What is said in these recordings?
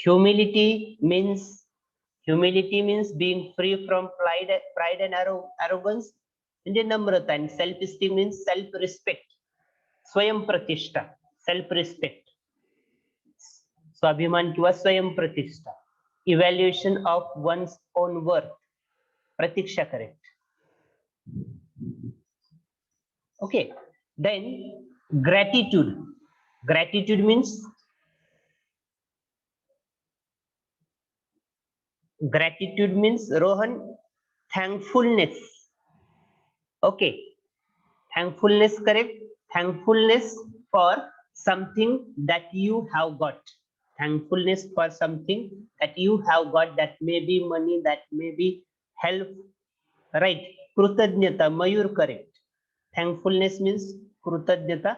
Humility means being free from pride and arrogance. म्हणजे नम्रता. And self-esteem means self-respect. स्वयंप्रतिष्ठा, self-respect. स्वाभिमान किंवा स्वयंप्रतिष्ठा. Evaluation of one's own worth. Pratiksha, correct. Okay. Then gratitude. Gratitude means Rohan, thankfulness. Okay, thankfulness, correct. Thankfulness for something that you have got. Thankfulness for something that you have got, that may be money, that may be help, right? Krutadnyata, Mayur, correct. Thankfulness means krutadnyata,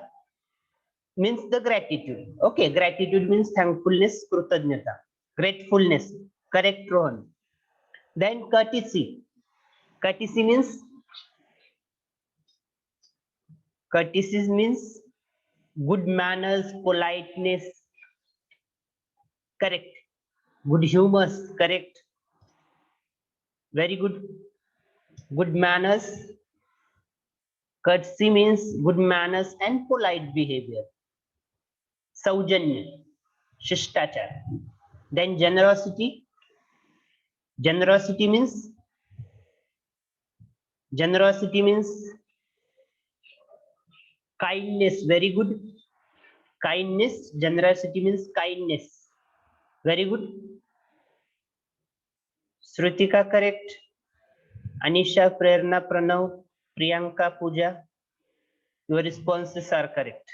means the gratitude. Okay, gratitude means thankfulness, krutadnyata, gratefulness, correct, Rohan. Then courtesy. Courtesy means good manners, politeness, correct. Good humor, correct. Very good. Good manners. Courtesy means good manners and polite behavior. Saujanya, Shishtachar. Then generosity. Generosity means kindness. Very good. Kindness. Generosity means kindness. Very good. Shrutika, correct. Anisha, Prerna, Pranav, Priyanka, Pooja, your responses are correct.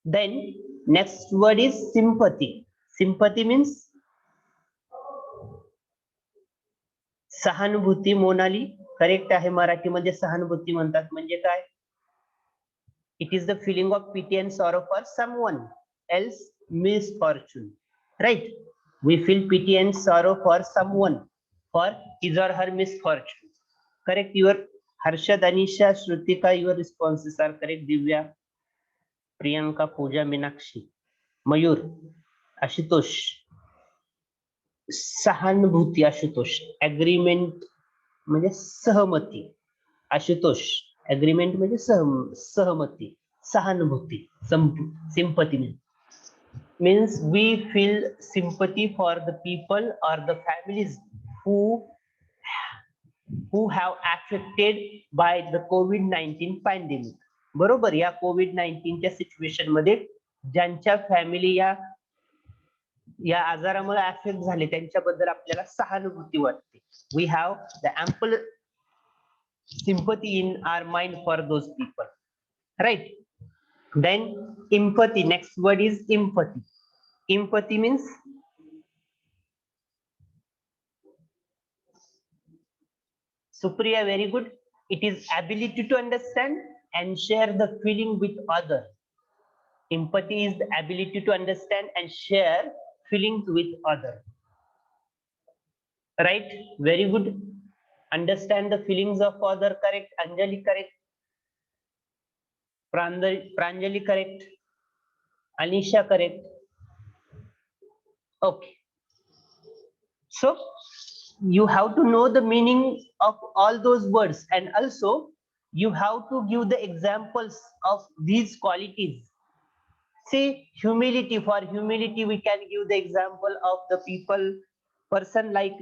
Then next word is sympathy. Sympathy means सहानुभूती. Monali, correct आहे. मराठीमध्ये सहानुभूती म्हणतात. म्हणजे काय? It is the feeling of pity and sorrow for someone else misfortune, right? We feel pity and sorrow for someone for his or her misfortune. Correct. Your Harshad, Anisha, Shrutika, your responses are correct. Divya, Priyanka, Pooja, Meenakshi, Mayur, Ashutosh. सहानुभूती, Ashutosh. Agreement म्हणजे सहमती. Ashutosh, agreement म्हणजे सहमती. सहानुभूती, sympathy means we feel sympathy for the people or the families who have affected by the COVID-19 pandemic. बरोबर. या COVID-19 च्या situation मध्ये ज्यांच्या फॅमिली या आजारामुळे अफेक्ट झाले त्यांच्याबद्दल आपल्याला सहानुभूती वाटते. We have the ample sympathy in our mind for those people, right? Then empathy. Next word is empathy. Empathy means Supriya, very good. It is ability to understand and share the feeling with other. Empathy is the ability to understand and share feelings with other, right? Very good. Understand the feelings of other, correct. Anjali, correct. Pranjali, correct. Anisha, correct. Okay, so you have to know the meaning of all those words, and also you have to give the examples of these qualities. See, humility. For humility we can give the example of the person like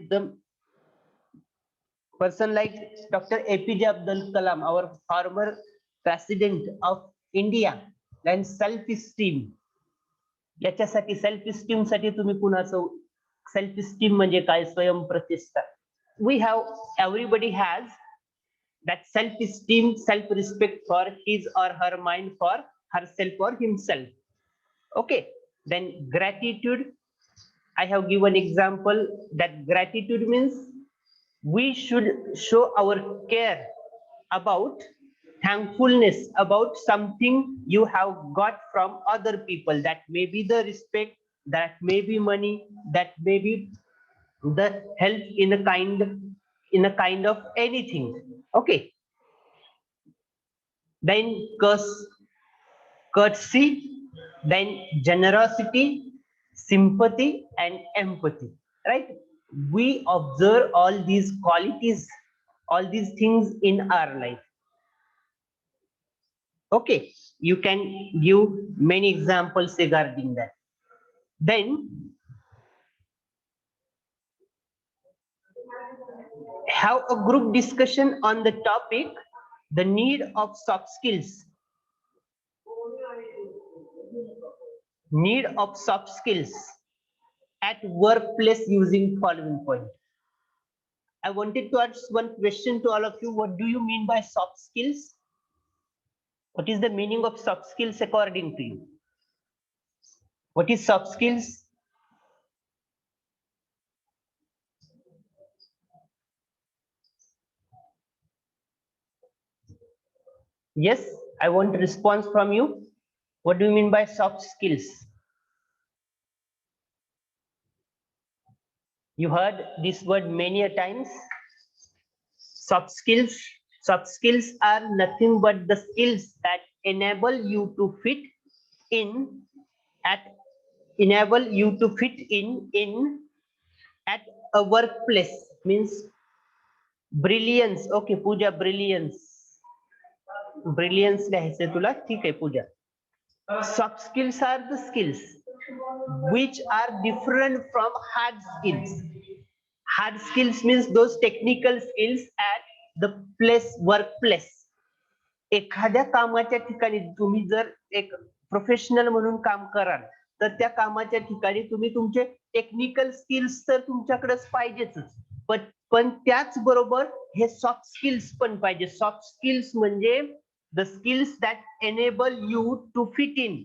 Dr. APJ Abdul Kalam, our former president of India. Then self-esteem. याच्यासाठी self esteem साठी तुम्ही कुणाचं self esteem म्हणजे काय? स्वयंप्रतिष्ठा. We have, everybody has that self-esteem, self-respect for his or her mind, for herself or himself. Okay. Then gratitude. I have given example that gratitude means we should show our care about, thankfulness about something you have got from other people. That may be the respect, that may be money, that may be the help in a kind of anything. Okay. Then courtesy, then generosity, sympathy and empathy, right? We observe all these qualities, all these things in our life. Okay, you can give many examples regarding that. Then have a group discussion on the topic, the need of soft skills. Need of soft skills at workplace using following point. I wanted to ask one question to all of you. What do you mean by soft skills? What is the meaning of soft skills according to you? What is soft skills? Yes, I want a response from you. What do you mean by soft skills? You heard this word many a times. Soft skills. Soft skills are nothing but the skills that enable you to fit in at at a workplace. Means brilliance. Okay, Pooja, brilliance. Brilliance लिहायचंय तुला, ठीक आहे पूजा. Soft skills are the skills which are different from hard skills. Hard skills means those technical skills at the workplace. एखाद्या कामाच्या ठिकाणी तुम्ही जर एक professional म्हणून काम कराल तर त्या कामाच्या ठिकाणी तुम्ही तुमचे टेक्निकल स्किल्स तर तुमच्याकडेच पाहिजेच, पण त्याचबरोबर हे सॉफ्ट स्किल्स पण पाहिजे. सॉफ्ट स्किल्स म्हणजे the skills that enable you to fit in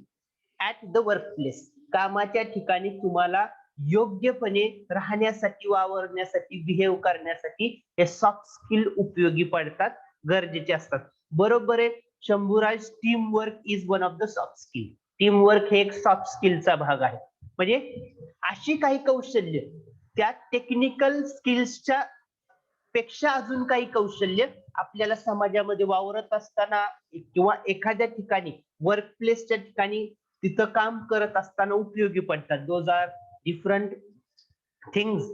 at the workplace. कामाच्या ठिकाणी तुम्हाला योग्यपणे राहण्यासाठी, वावरण्यासाठी, बिहेव करण्यासाठी हे सॉफ्ट स्किल उपयोगी पडतात, गरजेचे असतात. बरोबर आहे Shambhuraj. Team work is one of the soft skill. Team work हे एक सॉफ्ट स्किलचा भाग आहे. म्हणजे अशी काही कौशल्य त्या टेक्निकल स्किल्सच्या पेक्षा अजून काही कौशल्य आपल्याला समाजामध्ये वावरत असताना किंवा एखाद्या ठिकाणी वर्कप्लेसच्या ठिकाणी तिथं काम करत असताना उपयोगी पडतात. Those are different things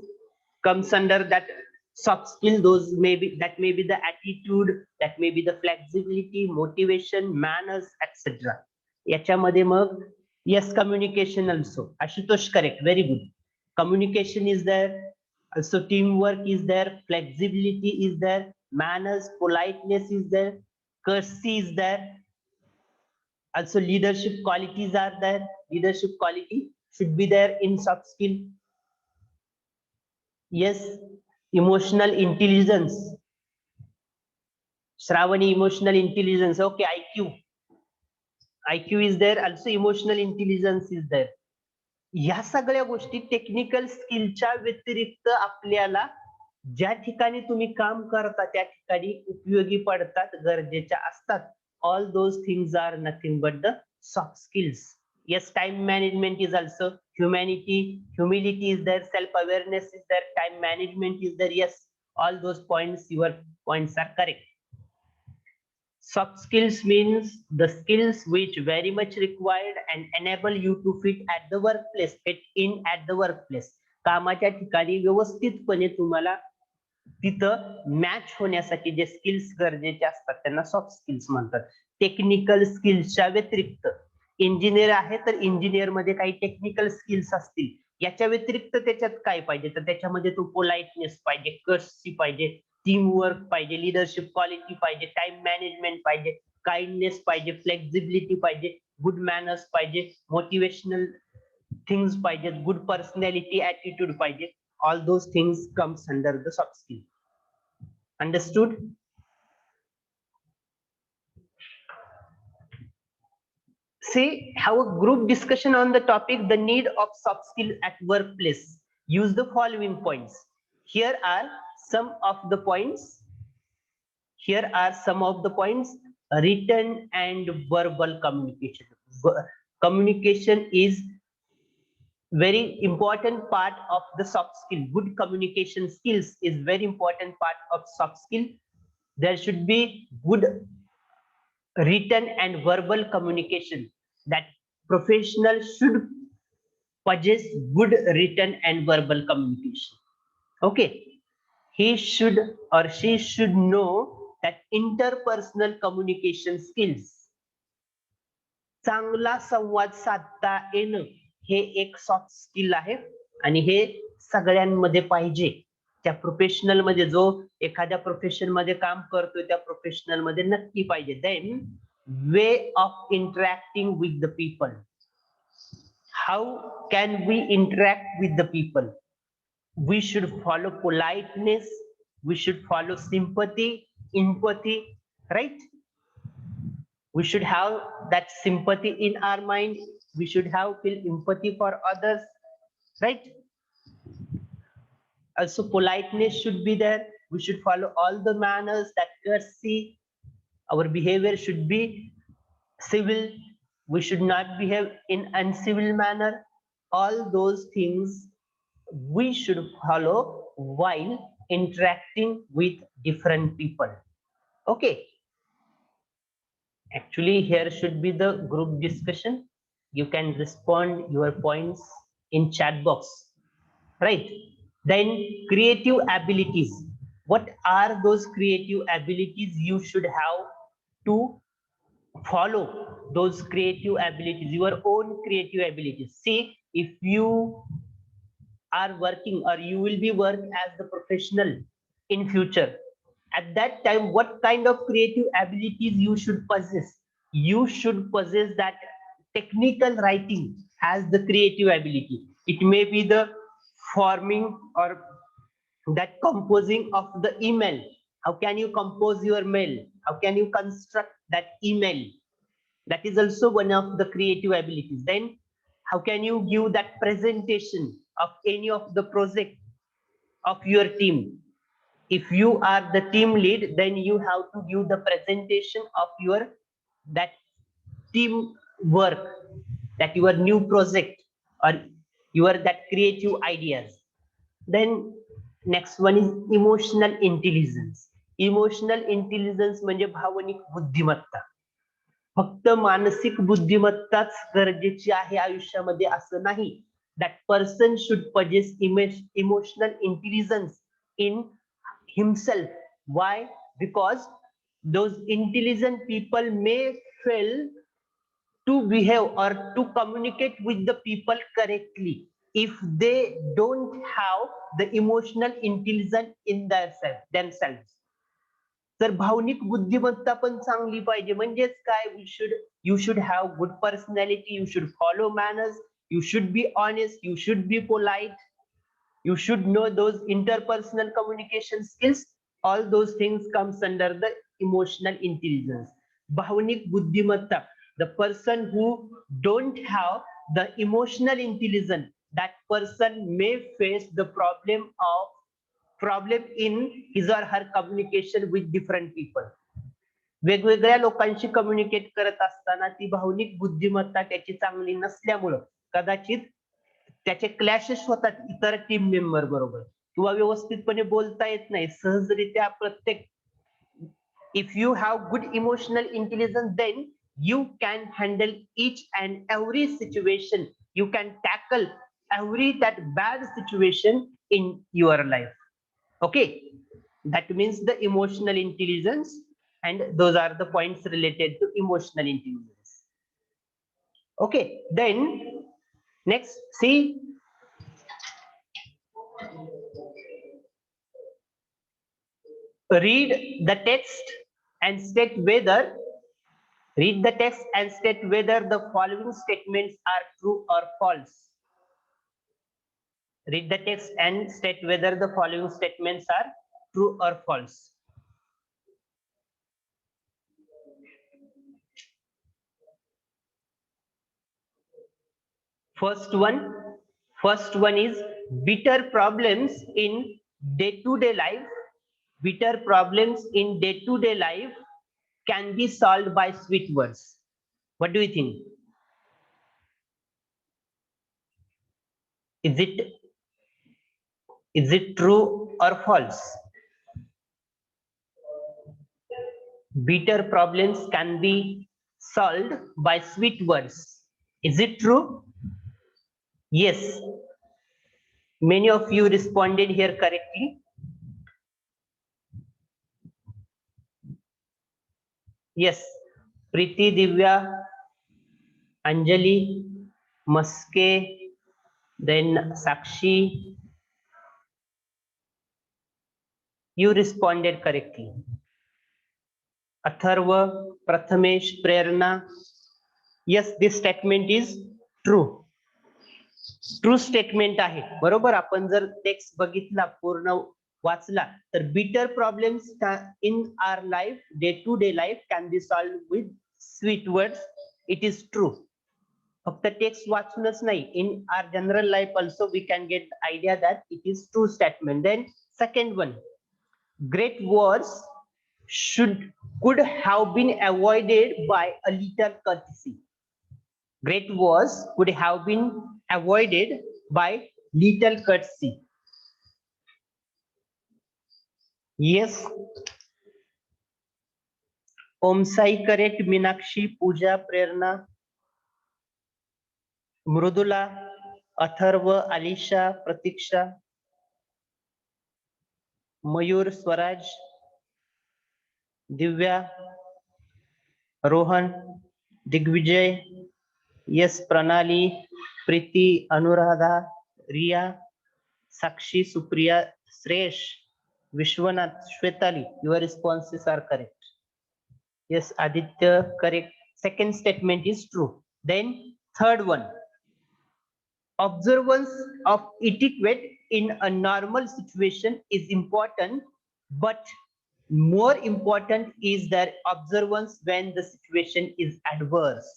comes under that soft skill. Those may be the attitude, that may be the flexibility, motivation, manners, etc. याच्यामध्ये मग yes, communication also. Ashutosh, correct, very good. Communication is there, also teamwork is there, flexibility is there, manners, politeness is there, courtesy is there, also leadership qualities are there. Leadership quality should be there in soft skill. Yes, emotional intelligence. Shravani, emotional intelligence. Okay, IQ. IQ is there. Also emotional intelligence is there. ह्या सगळ्या गोष्टी technical स्किलच्या व्यतिरिक्त आपल्याला ज्या ठिकाणी तुम्ही काम करता त्या ठिकाणी उपयोगी पडतात, गरजेच्या असतात. All those things are nothing but the soft skills. Yes, time management is also humility is there, self-awareness is there, time management is there. Yes, all those points, your points are correct. Soft skills means the skills which very much required and enable you to fit at the workplace, fit in at the workplace. कामाच्या ठिकाणी व्यवस्थितपणे तुम्हाला तिथं match होण्यासाठी जे skills गरजेचे असतात त्यांना soft skills म्हणतात. टेक्निकल स्किल्सच्या व्यतिरिक्त इंजिनियर आहे तर इंजिनियर मध्ये काही टेक्निकल स्किल्स असतील, याच्या व्यतिरिक्त त्याच्यात काय पाहिजे तर त्याच्यामध्ये तो पोलाइटनेस पाहिजे, कर्सी पाहिजे, टीम वर्क पाहिजे, लिडरशिप क्वालिटी पाहिजे, टाइम मॅनेजमेंट पाहिजे, काइंडनेस पाहिजे, फ्लेक्झिबिलिटी पाहिजे, गुड मॅनर्स पाहिजे, मोटिवेशनल थिंग्स पाहिजे, गुड पर्सनॅलिटी, ऍटिट्यूड पाहिजे. All those things comes under the soft skill. Understood? Say, have a group discussion on the topic, the need of soft skill at workplace. Use the following points. Here are some of the points. Here are some of the points. Written and verbal communication. Communication is very important part of the soft skill. Good communication skills is very important part of soft skill. There should be good written and verbal communication that professional should possess good written and verbal communication. Okay, he should or she should know that interpersonal communication skills, चांगला संवाद साधता येणं हे एक soft skill आहे आणि हे सगळ्यांमध्ये पाहिजे. त्या प्रोफेशनल मध्ये जो एखाद्या प्रोफेशन मध्ये काम करतोय त्या प्रोफेशनल मध्ये नक्की पाहिजे. Then way of interacting with the people. How can we interact with the people? We should follow politeness, we should follow sympathy, empathy, right? We should have that sympathy in our mind, we should have feel empathy for others, right? Also politeness should be there, we should follow all the manners, that courtesy, our behavior should be civil, we should not behave in uncivil manner. All those things we should follow while interacting with different people. Okay, actually here should be the group discussion. You can respond your points in chat box, right? Then creative abilities. What are those creative abilities you should have to follow? Those creative abilities, your own creative abilities. See, if you are working or you will be work as the professional in future, at that time what kind of creative abilities you should possess? You should possess that technical writing as the creative ability. It may be the forming or that composing of the email. How can you compose your mail? How can you construct that email? That is also one of the creative abilities. Then how can you give that presentation of any of the project of your team? If you are the team lead, then you have to give the presentation of your that team work, that your new project or your that creative ideas. Then next one is emotional intelligence. Emotional intelligence म्हणजे भावनिक बुद्धिमत्ता. फक्त मानसिक बुद्धिमत्ताच गरजेची आहे आयुष्यामध्ये असं नाही. That person should possess emotional intelligence in himself. Why? Because those intelligent people may fail to behave or to communicate with the people correctly if they don't have the emotional intelligence in themselves. तर भावनिक बुद्धिमत्ता पण चांगली पाहिजे. म्हणजेच काय? You should have good personality, you should follow manners, you should be honest, you should be polite, you should know those interpersonal communication skills. All those things comes under the emotional intelligence. Bhavnik buddhimatta, the person who don't have the emotional intelligence, that person may face the problem in his or her communication with different people. वेगवेगळ्या लोकांशी communicate करत असताना ती भावनिक बुद्धिमत्ता त्याची चांगली नसल्यामुळं कदाचित त्याचे क्लॅशेस होतात इतर टीम मेंबर बरोबर किंवा व्यवस्थितपणे बोलता येत नाही सहजरित्या प्रत्येक. If you have good emotional intelligence then you can handle each and every situation, you can tackle every that bad situation in your life. Okay, that means the emotional intelligence, and those are the points related to emotional intelligence. Okay, then next, see, read the text and state whether the following statements are true or false. Read the text and state whether the following statements are true or false. First one is bitter problems in day-to-day life. Bitter problems in day-to-day life can be solved by sweet words. What do you think? Is it true or false? Bitter problems can be solved by sweet words. Is it true? Yes, many of you responded here correctly. Yes, Preeti, Divya, Anjali, Maske, then Sakshi, you responded correctly. Atharva, Prathamesh, Prerna, yes, this statement is true. True statement आहे, बरोबर. आपण जर text बघितला, पूर्ण वाचला, तर bitter problems in our life, day to day life can be solve with sweet words. It is true. फक्त text वाचूनच नाही, in our general life also we can get idea that it is true statement. Then second one, great wars could have been avoided by a little courtesy. Great wars could have been avoided by little courtesy. Yes. Om Sai correct. Meenakshi, Pooja, Prerna, Mrudula, Atharva, Alisha, Pratiksha, Mayur, Swaraj, Divya, Rohan, Digvijay, yes, Pranali, Preeti, Anuradha, Riya, Sakshi, Supriya, Sresh, Vishwanath, Shwetali, your responses are correct. Yes, Aditya, correct. Second statement is true. Then third one, observance of etiquette in a normal situation is important, but more important is their observance when the situation is adverse.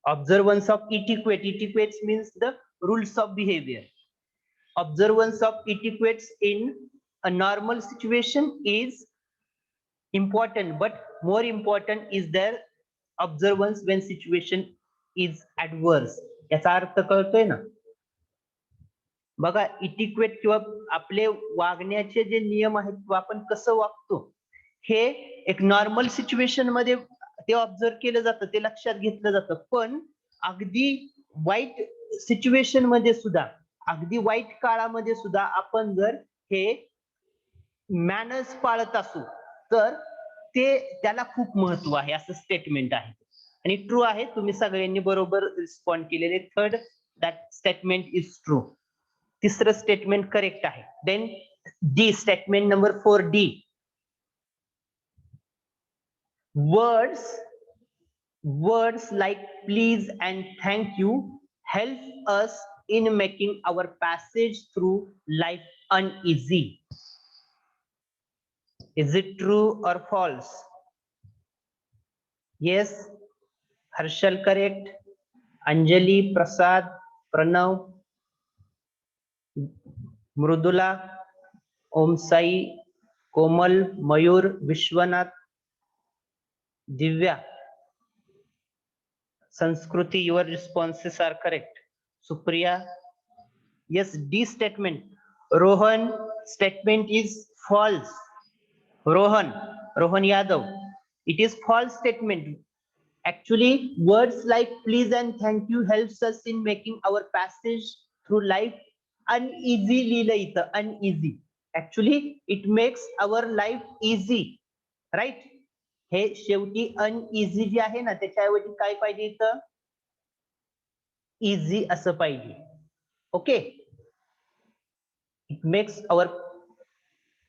Observance of etiquette. Etiquette means the rules of behavior. Observance of etiquettes in a normal situation is important, but more important is their observance when situation is adverse. याचा अर्थ कळतोय ना? बघा, इटिक्वेट किंवा आपले वागण्याचे जे नियम आहेत किंवा आपण कसं वागतो, हे एक नॉर्मल सिच्युएशन मध्ये ते ऑब्झर्व केलं जातं, ते लक्षात घेतलं जातं. पण अगदी वाईट सिच्युएशन मध्ये सुद्धा, अगदी वाईट काळामध्ये सुद्धा आपण जर हे मॅनर्स पाळत असू, तर ते त्याला खूप महत्व आहे, असं स्टेटमेंट आहे. आणि ट्रू आहे. तुम्ही सगळ्यांनी बरोबर रिस्पॉन्ड केलेले. Third, that statement is true. तिसरं स्टेटमेंट करेक्ट आहे. Then D, statement number 4D, words like please and thank you help us in making our passage through life uneasy. Is it true or false? Yes, Harshal correct. Anjali, Prasad, Pranav, Mrudula, Om Sai, Komal, Mayur, Vishwanath, Divya, Sanskruti, your responses are correct. Supriya, yes, D statement. Rohan, statement is false. Rohan Yadav, it is false statement. Actually, words like please and thank you helps us in making our passage through life uneasy. लिहिलं इथं uneasy. Actually, it makes our life easy, right? हे शेवटी uneasy जे आहे ना, त्याच्याऐवजी काय पाहिजे इथं? Easy असं पाहिजे. Okay, it makes our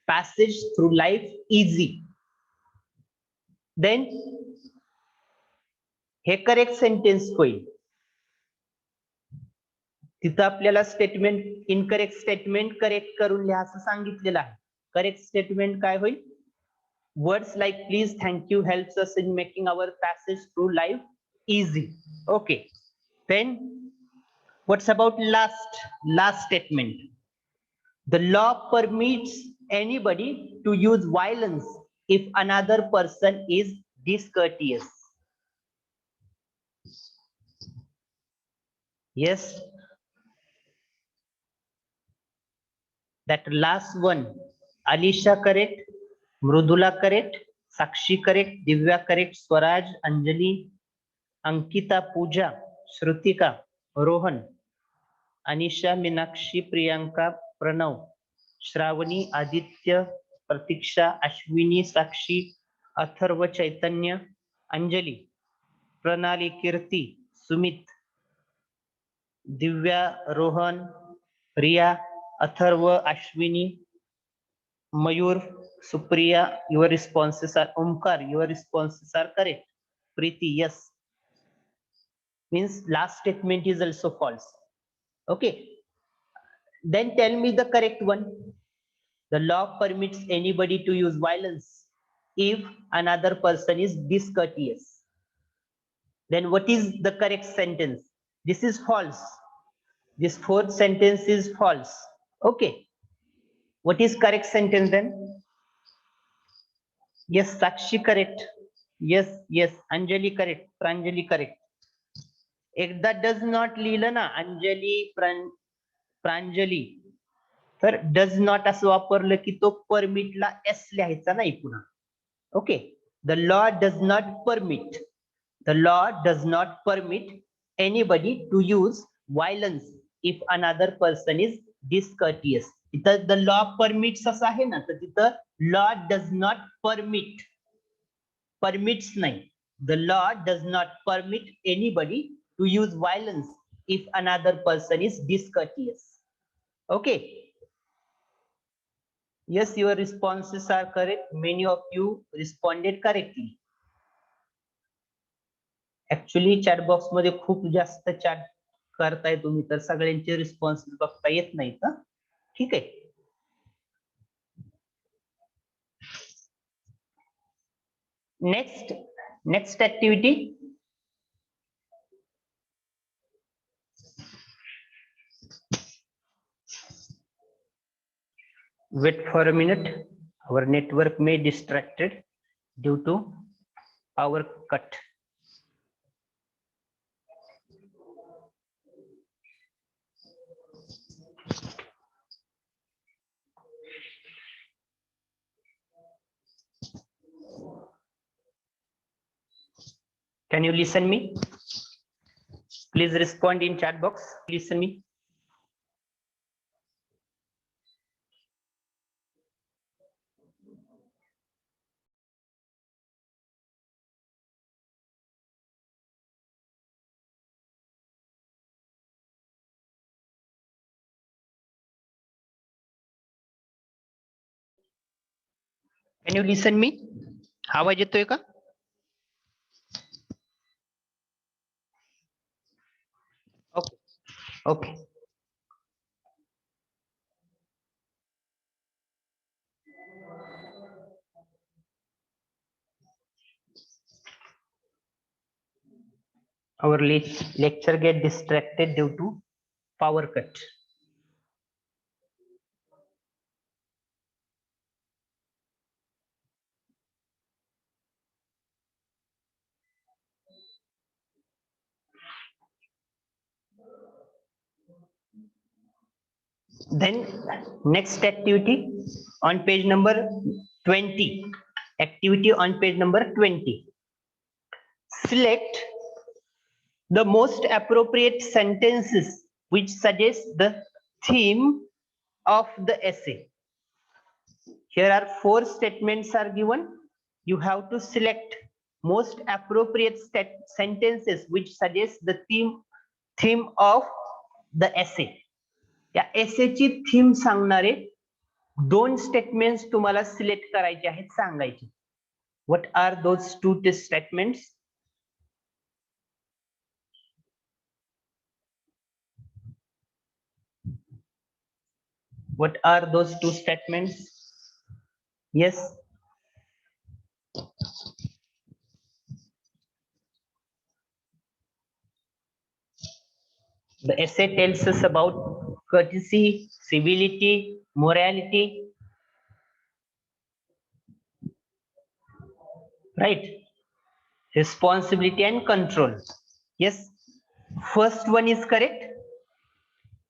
passage through life easy. Then हे करेक्ट सेंटेन्स होईल. तिथं आपल्याला स्टेटमेंट, इनकरेक्ट स्टेटमेंट करेक्ट करून लिहा असं सांगितलेलं आहे. करेक्ट स्टेटमेंट काय होईल? Words like please, thank you helps us in making our passage through life easy. Okay, then what's about last statement? The law permits anybody to use violence if another person is discourteous. Yes, that last one, Alisha correct, Mrudula correct, Sakshi correct, Divya correct, Swaraj, Anjali, Ankita, Pooja, Shrutika, Rohan, Anisha, Meenakshi, Priyanka, Pranav, Shravani, Aditya, प्रतीक्षा, अश्विनी, साक्षी, अथर्व, चैतन्य, अंजली, प्रणाली, कीर्ती, सुमित, दिव्या, रोहन, रिया, अथर्व, अश्विनी, मयूर, Supriya, your responses are Omkar, your responses are correct. Preeti, yes. Means last statement is also false. Okay. Then tell me the correct one. The law permits anybody to use violence if another person is discourteous. Then what is the correct sentence? This is false. This fourth sentence is false. Okay. What is correct sentence then? Yes, Sakshi correct. Yes, Anjali correct. Pranjali correct. एकदा does not लिहिलं ना अंजली प्रांजली तर does not असं वापरलं की तो परमिटला S लिहायचा नाही पुन्हा. Okay. The law does not permit, the law does not permit anybody to use violence if another person is discourteous. तिथं द लॉ परमिट्स असं आहे ना, तर तिथं law does not permit, permits नाही. The law does not permit anybody to use violence if another person is discourteous. Okay. Yes, your responses are correct. Many of you responded correctly. Actually chat box मध्ये खूप जास्त chat करताय तुम्ही, तर सगळ्यांचे responses बघता येत नाहीत. ठीक आहे. Next activity. Wait for a minute. Our network may distracted due to power cut. Can you listen me? Please respond in chat box. Listen me. Can you listen me? आवाज येतोय का? Okay. Our lecture get distracted due to power cut. Then next activity on page number 20. Activity on page number 20. Select the most appropriate sentences which suggest the theme of the essay. Here are 4 statements are given. You have to select most appropriate sentences which suggest the theme of the essay. या एसेची theme सांगणारे 2 statements तुम्हाला select करायचे आहेत, सांगायचे. What are those 2 statements? What are those 2 statements? Yes. The essay tells us about courtesy, civility, morality. Right? Responsibility and control. Yes. First one is correct.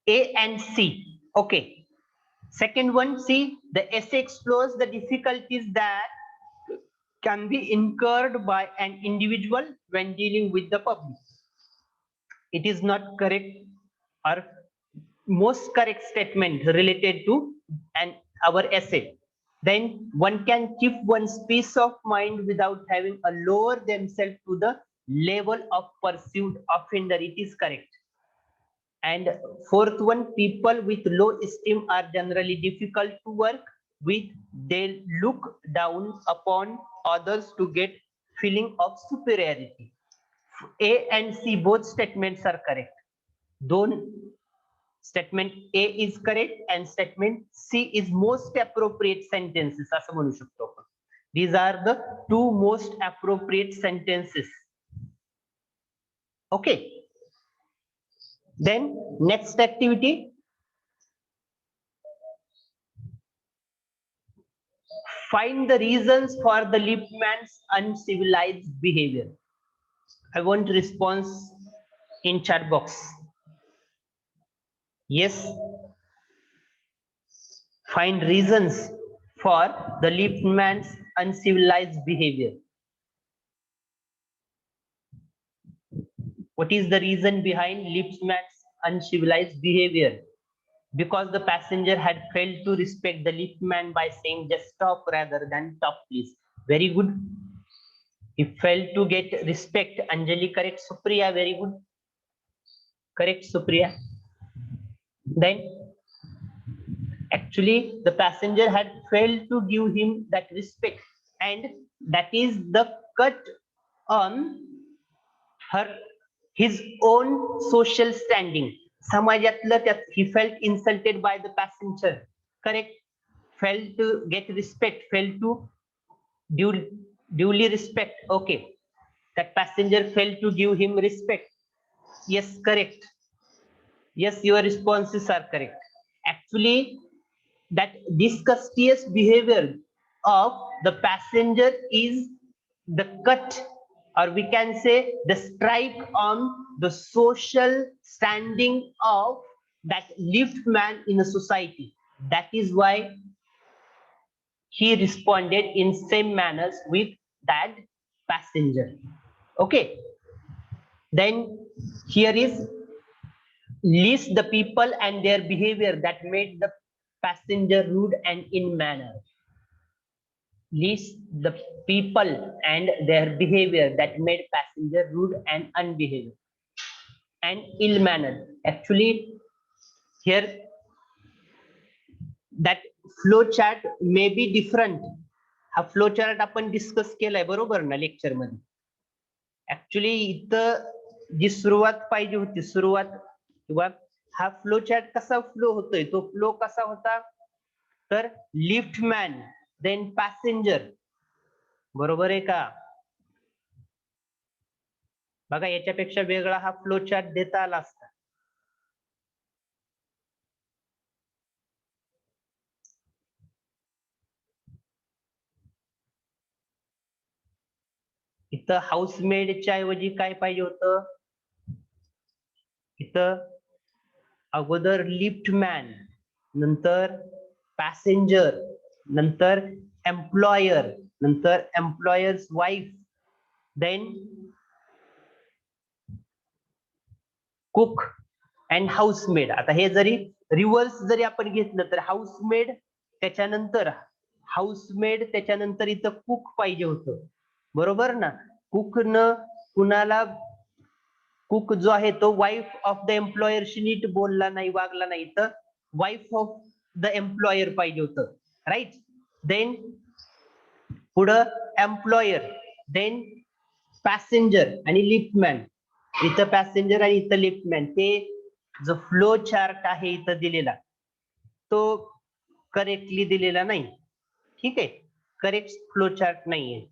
A and C. Okay. Second one, C. The essay explores the difficulties that can be incurred by an individual when dealing with the public. It is not correct or most correct statement related to our essay. Then one can keep one's peace of mind without having a lower themselves to the level of perceived offender. It is correct. And fourth one, people with low esteem are generally difficult to work with. They look down upon others to get feeling of superiority. A and C both statements are correct. Don't statement A is correct and statement C is most appropriate sentences असं म्हणू शकतो आपण. These are the two most appropriate sentences. Okay. Then next activity. Find the reasons for the liftman's uncivilized behavior. I want response in chat box. Yes. Find reasons for the liftman's uncivilized behavior. What is the reason behind liftman's uncivilized behavior? Because the passenger had failed to respect the liftman by saying just stop rather than stop please. Very good. He failed to get respect. Anjali, correct. Supriya, very good. Correct, Supriya. Then actually the passenger had failed to give him that respect, and that is the cut on his own social standing. समाजातलं त्यात he felt insulted by the passenger. Correct. Failed to get respect, failed to duly respect. Okay. That passenger failed to give him respect. Yes, correct. Yes, your responses are correct. Actually, that discourteous behavior of the passenger is the cut, or we can say the strike on the social standing of that liftman in a society. That is why he responded in same manners with that passenger. Okay. Then here is list the people and their behavior that made the passenger rude and in manner. List the people and their behavior that made passenger rude and unbehaved and ill mannered. Actually, here that flow chart may be different. हा flow chart आपण discuss केलाय बरोबर ना lecture मध्ये. Actually इथं जी सुरुवात पाहिजे होती, सुरुवात किंवा हा फ्लो चार्ट कसा फ्लो होतोय, तो फ्लो कसा होता तर लिफ्टमॅन देन पॅसेंजर. बरोबर आहे का? बघा याच्यापेक्षा वेगळा हा फ्लो चार्ट देता आला असता. इथं हाऊसमेडच्या ऐवजी काय पाहिजे होतं, इथं अगोदर लिफ्टमॅन, नंतर पॅसेंजर, नंतर एम्प्लॉयर, नंतर employer's wife, then cook and housemaid. आता हे जरी रिव्हर्स जरी आपण घेतलं तर हाऊसमेड त्याच्यानंतर इथं कुक पाहिजे होतं. बरोबर ना? कुक न कुणाला, कुक जो आहे तो वाईफ ऑफ द एम्प्लॉयरशी नीट बोलला नाही, वागला नाही, तर वाईफ ऑफ द एम्प्लॉयर पाहिजे होतं. राईट. देन पुढं एम्प्लॉयर, देन पॅसेंजर आणि लिफ्टमॅन. इथं पॅसेंजर आणि इथं लिफ्टमॅन. ते जो फ्लो चार्ट आहे इथं दिलेला तो करेक्टली दिलेला नाही. ठीक आहे, करेक्ट फ्लो चार्ट नाहीये.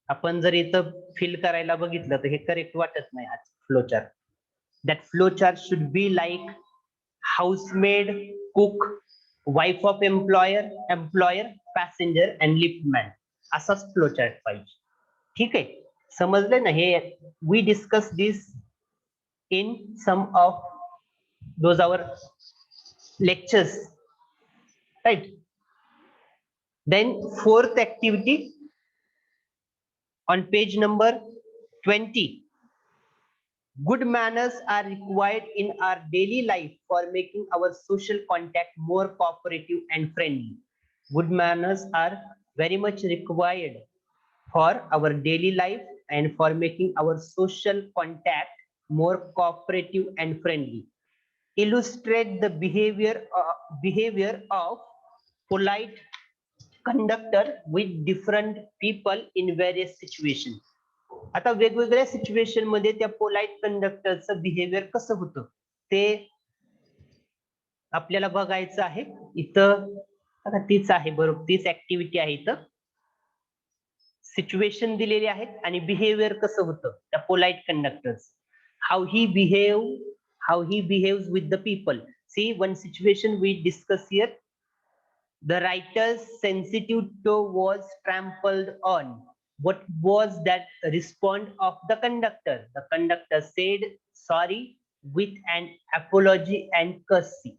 आपण जर इथं फिल करायला बघितलं तर हे करेक्ट वाटत नाही हा flow chart. That flow chart should be like housemaid, cook, wife of employer, passenger and liftman. असाच फ्लो चार्ट पाहिजे. ठीक आहे, समजले ना? हे we discuss this in some of those our lectures. Right. Then fourth activity on page number 20. Good manners are required in our daily life for making our social contact more cooperative and friendly. Good manners are very much required for our daily life and for making our social contact more cooperative and friendly. Illustrate the behavior of polite conductor with different people in various situations. आता वेगवेगळ्या situation मध्ये त्या polite कंडक्टरचं behaviour कसं होतं ते आपल्याला बघायचं आहे. इथं आता तीच आहे बरोबर, तीच ऍक्टिव्हिटी आहे. इथं सिच्युएशन दिलेली आहेत आणि बिहेवियर कसं होतं त्या polite conductors, how he behaves with the people. See one situation we discuss here. The writer's sensitive toe was trampled on. What was that response of the conductor? The conductor said sorry with an apology and courtesy.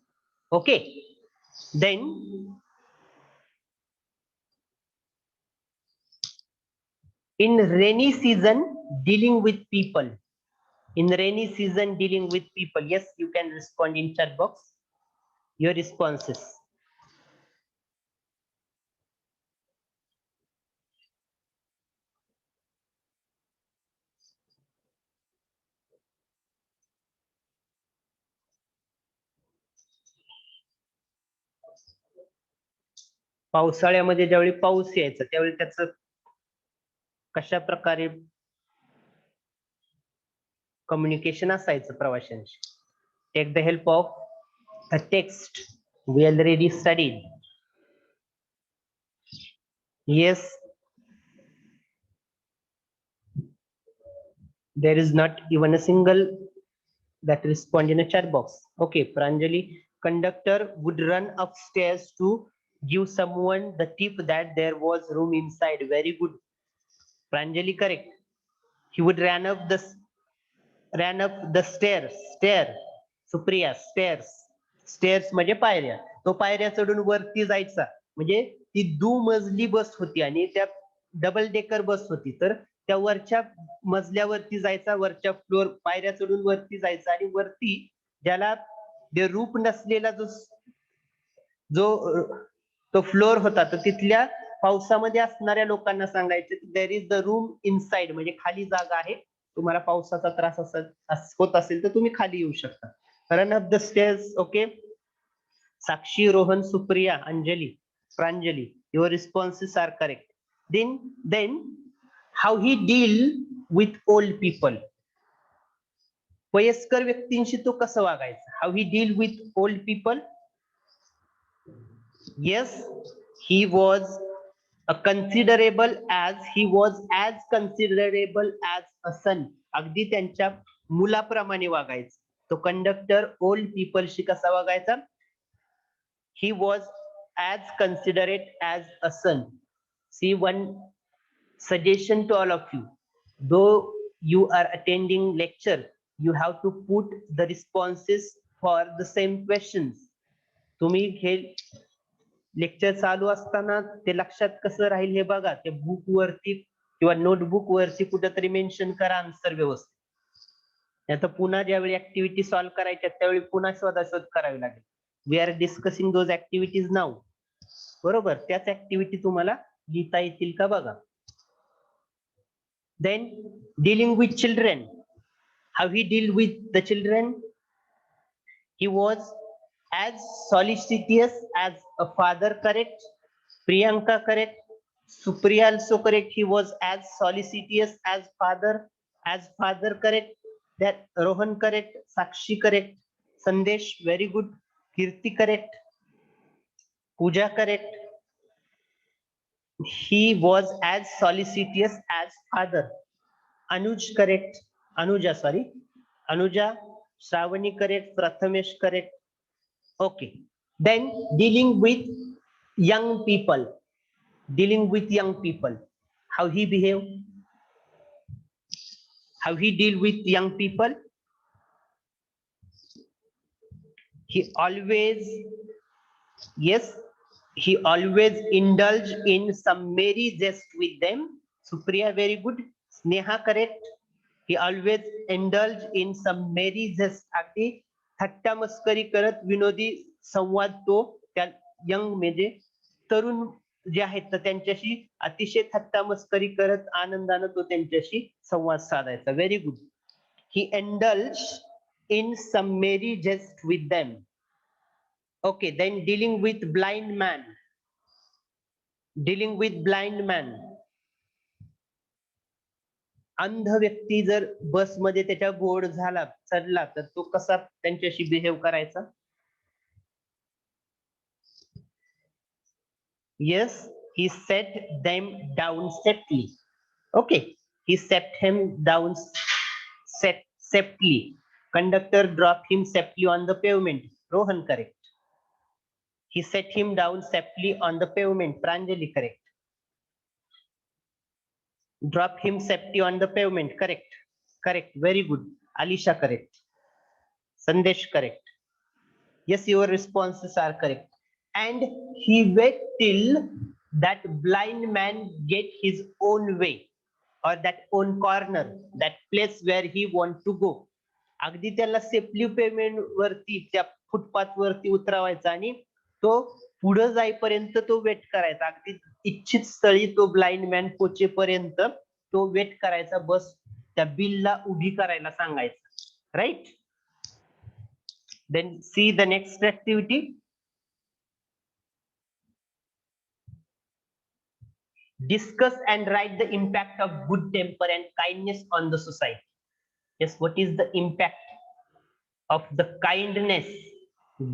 Okay. Then in rainy season dealing with people. In rainy season dealing with people. Yes, you can respond in chat box your responses. पावसाळ्यामध्ये ज्यावेळी पाऊस यायचा त्यावेळी त्याचं कशा प्रकारे communication असायचं प्रवाशांशी. Take the help of the text we already studied. Yes, there is not even a single that respond in a chat box. Okay, Pranjali, conductor would run upstairs to give someone the tip that there was room inside. Very good, Pranjali, correct. He would ran up the stair. Supriya, stairs म्हणजे पायऱ्या. तो पायऱ्या चढून वरती जायचा. म्हणजे ती दुमजली बस होती आणि त्या डबल डेकर बस होती. तर त्या वरच्या मजल्यावरती जायचा, वरच्या फ्लोर पायऱ्या चढून वरती जायचा आणि वरती ज्याला जे रूप नसलेला जो तो फ्लोर होता, तर तिथल्या पावसामध्ये असणाऱ्या लोकांना सांगायचं there is the room inside, म्हणजे खाली जागा आहे. तुम्हाला पावसाचा त्रास होत असेल तर तुम्ही खाली येऊ शकता. Run up the stairs. Okay, Sakshi, Rohan, Supriya, Anjali, Pranjali, your responses are correct. then how he deal with old people. वयस्कर व्यक्तींशी तो कसं वागायचा? how he deal with old people. Yes, he was considerable as a son. अगदी त्यांच्या मुलाप्रमाणे वागायचं. तो कंडक्टर ओल्ड पीपलशी कसा वागायचा? He was as considerate as a son. See, one suggestion to all of you. Though you are attending lecture, you have to put the responses for the same questions. तुम्ही हे lecture चालू असताना ते लक्षात कसं राहील हे बघा. ते book वरती किंवा नोटबुक वरती कुठेतरी मेन्शन करा आन्सर व्यवस्थित. आता पुन्हा ज्यावेळी ऍक्टिव्हिटी सॉल्व्ह करायच्या त्यावेळी पुन्हा शोधाशोध करावी लागेल. We are discussing those activities now. बरोबर, त्याच ऍक्टिव्हिटी तुम्हाला लिहिता येतील का बघा. Then dealing with children, how he deal with the children. He was as solicitous as a father, correct. Priyanka, correct. Supriya also correct. He was as solicitous as father, correct. That Rohan, correct. Sakshi, correct. Sandesh, very good. Kirti, correct. Pooja, correct. He was as solicitous as father. Anuj, correct. Anuja, Shravani, correct. Prathamesh, correct. Okay. Then dealing with young people. How he behave? How he deal with young people? He always indulge in some merry jest with them. Supriya, very good. Sneha, correct. He always indulge in some merry jest, अगदी थट्टा मस्करी करत विनोदी संवाद तो त्या young म्हणजे तरुण जे आहेत तर त्यांच्याशी अतिशय थट्टा मस्करी करत आनंदानं तो त्यांच्याशी संवाद साधायचा. Very good. He indulge in some merry jest with them. Okay, then dealing with blind man. Dealing with blind man. अंध व्यक्ती जर बस मध्ये त्याच्या गोड झाला चढला तर तो कसा त्यांच्याशी बिहेव करायचा? Yes, he set them down safely. Okay, he set him down safely. Conductor dropped him safely on the pavement. Rohan, correct. He set him down safely on the pavement. Pranjali, correct. Drop him safely on the pavement. Correct. Correct. Very good. Alisha, correct. Sandesh, correct. Yes, your responses are correct. And he wait till that blind man get his own way or that own corner, that place where he want to go. अगदी त्याला safely payment वरती त्या footpath वरती उतरवायचा आणि तो पुढे जाईपर्यंत तो वेट करायचा. अगदी इच्छित स्थळी तो ब्लाइंड मॅन पोचेपर्यंत तो वेट करायचा. बस त्या बिलला उभी करायला सांगायचं. Right. Then see the next activity. Discuss and write the impact of good temper and kindness on the society. Yes, what is the impact of the kindness,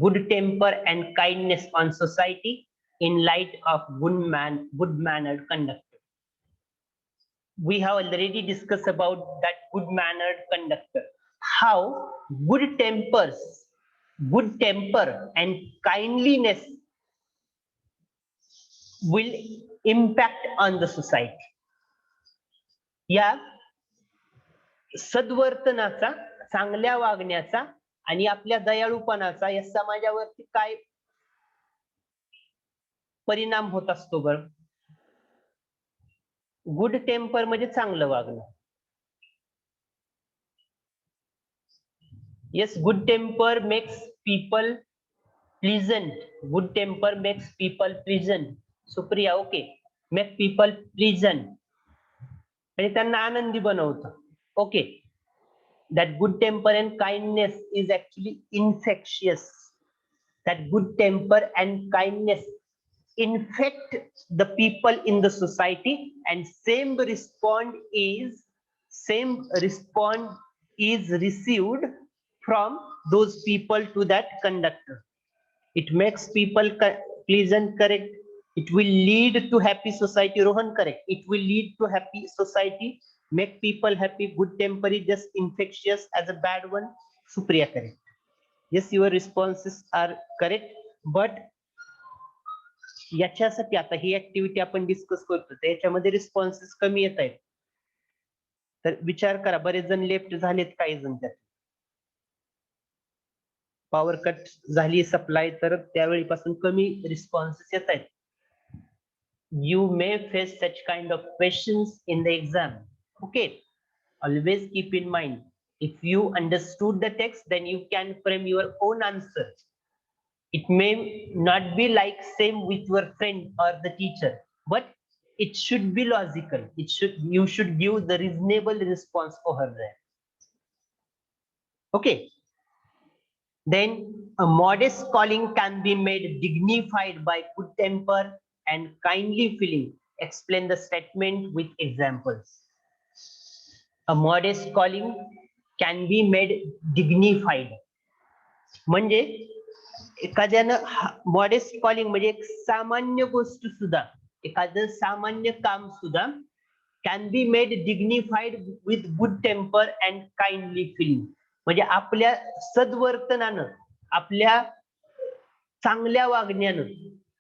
good temper and kindness on society in light of good mannered conductor? We have already discussed about that good mannered conductor. How good temper and kindliness will impact on the society. या सद्वर्तनाचा, चांगल्या वागण्याचा आणि आपल्या दयाळूपणाचा या समाजावरती काय परिणाम होत असतो बरं? गुड टेम्पर म्हणजे चांगलं वागणं. Yes, good temper makes people pleasant. Good temper makes people pleasant. Supriya, okay. Make people pleasant म्हणजे त्यांना आनंदी बनवतं. Okay. That good temper and kindness is actually infectious. That good temper and kindness infect the people in the society, and same response is received from those people to that conductor. It makes people pleasant, correct. It will lead to happy society. Rohan, correct. It will lead to happy society. Make people happy. Good temper is just infectious as a bad one. Supriya, correct. Yes, your responses are correct. But याच्यासाठी आता ही activity आपण discuss करतो त्याच्यामध्ये responses कमी येत आहेत. तर विचार करा, बरेच जण लेफ्ट झालेत, काही जण त्यात. पॉवर कट झाली सप्लाय तर त्यावेळीपासून कमी रिस्पॉन्सेस येत आहेत. You may face such kind of questions in the exam. Okay, always keep in mind, if you understood the text, then you can frame your own answer. It may not be like same with your friend or the teacher, but it should be logical. You should give the reasonable response for her there. Okay. Then a modest calling can be made dignified by good temper and kindly feeling. Explain the statement with examples. A modest calling can be made dignified. म्हणजे एखाद्यानं modest calling म्हणजे एक सामान्य गोष्ट सुद्धा, एखादं सामान्य काम सुद्धा can be made dignified with good temper and kindly feeling. म्हणजे आपल्या सद्वर्तनानं, आपल्या चांगल्या वागण्यानं,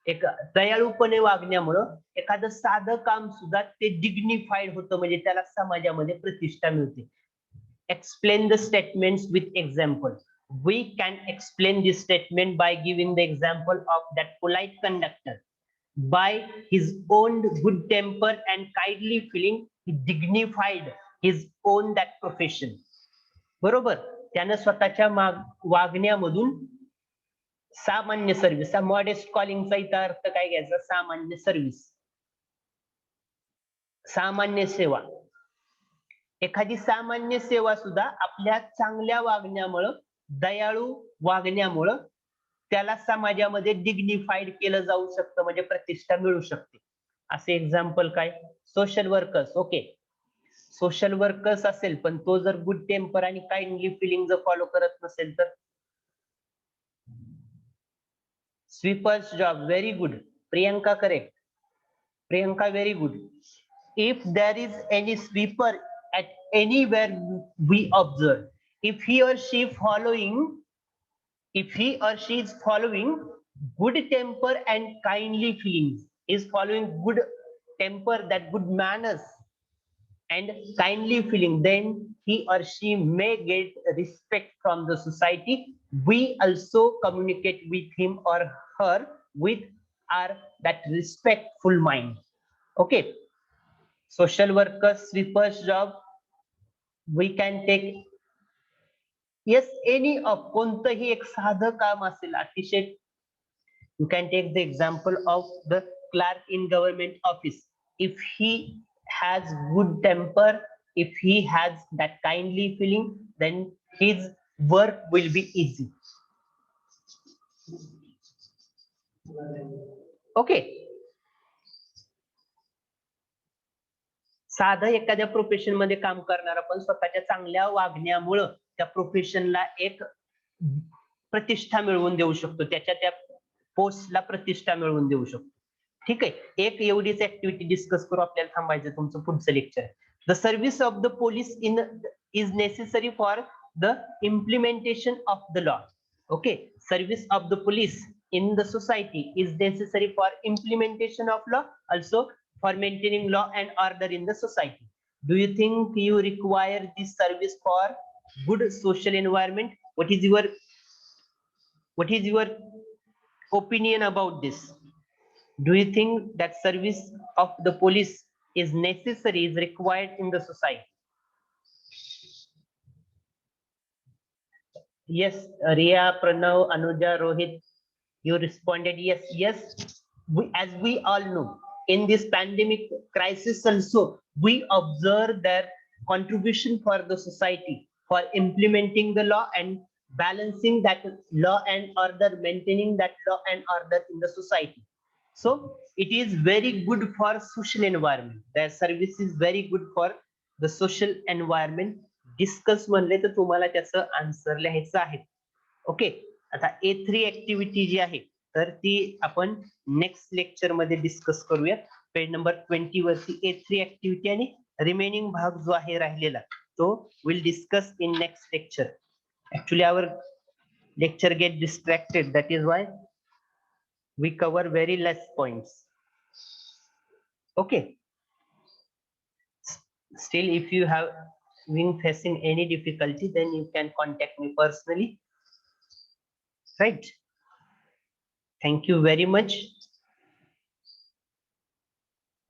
एक दयाळूपणे वागण्यामुळं एखादं साधं काम सुद्धा ते डिग्निफाईड होतं, म्हणजे त्याला समाजामध्ये प्रतिष्ठा मिळते. Explain the statements with example. We can explain this statement by giving the example of that polite conductor. By his own good temper and kindly feeling, he dignified his own that profession. बरोबर, त्यानं स्वतःच्या वागण्यामधून सामान्य service, modest कॉलिंगचा इथं अर्थ काय घ्यायचा, सामान्य service, सामान्य सेवा. एखादी सामान्य सेवा सुद्धा आपल्या चांगल्या वागण्यामुळं, दयाळू वागण्यामुळं त्याला समाजामध्ये डिग्निफाईड केलं जाऊ शकतं, म्हणजे प्रतिष्ठा मिळू शकते. असे एक्झाम्पल काय, social workers. Okay, social workers असेल पण तो जर गुड टेम्पर आणि काइंडली फिलिंग जर फॉलो करत नसेल तर. Sweepers job, very good Priyanka, correct. Priyanka, very good. If there is any sweeper at anywhere we observe, if he or she is following good temper and kindly feelings, is following good temper, that good manners and kindly feeling, then he or she may get respect from the society. We also communicate with him or her with our that respectful mind. Okay, social workers, sweepers job, we can take, yes, any of कोणतंही एक साधं काम असेल अतिशय. You can take the example of the clerk in government office. If he has good temper, if he has that kindly feeling, then his work will be easy. Okay, साधं एखाद्या profession मध्ये काम करणारा पण स्वतःच्या चांगल्या वागण्यामुळं त्या प्रोफेशनला एक प्रतिष्ठा मिळवून देऊ शकतो, त्याच्या त्या पोस्टला प्रतिष्ठा मिळवून देऊ शकतो. ठीक आहे, एक एवढीच ऍक्टिव्हिटी डिस्कस करू, आपल्याला थांबायचं तुमचं पुढचं lecture. The service of the police in is necessary for the implementation of the law. Okay, service of the police in the society is necessary for implementation of law, also for maintaining law and order in the society. Do you think you require this service for good social environment? What is your opinion about this? Do you think that service of the police is necessary, is required in the society? Yes, Riya, Pranav, Anuja, Rohit, you responded yes. Yes, as we all know, in this pandemic crisis also, we observe their contribution for the society, for implementing the law and balancing that law and order, maintaining that law and order in the society. So it is very good for social environment. Their service is very good for the social environment. Discuss म्हणले तर तुम्हाला त्याचं answer लिहायचं आहे. Okay, आता A3 activity जी आहे तर ती आपण नेक्स्ट लेक्चर मध्ये डिस्कस करूया. पेज नंबर 20 वरती A3 ऍक्टिव्हिटी आणि रिमेनिंग भाग जो आहे राहिलेला तो will discuss in next lecture. Actually our lecture get distracted, that is why we cover very less points. Okay, still if you have been facing any difficulty, then you can contact me personally, right? Thank you very much.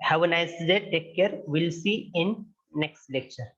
Have a nice day, take care, we'll see in next lecture.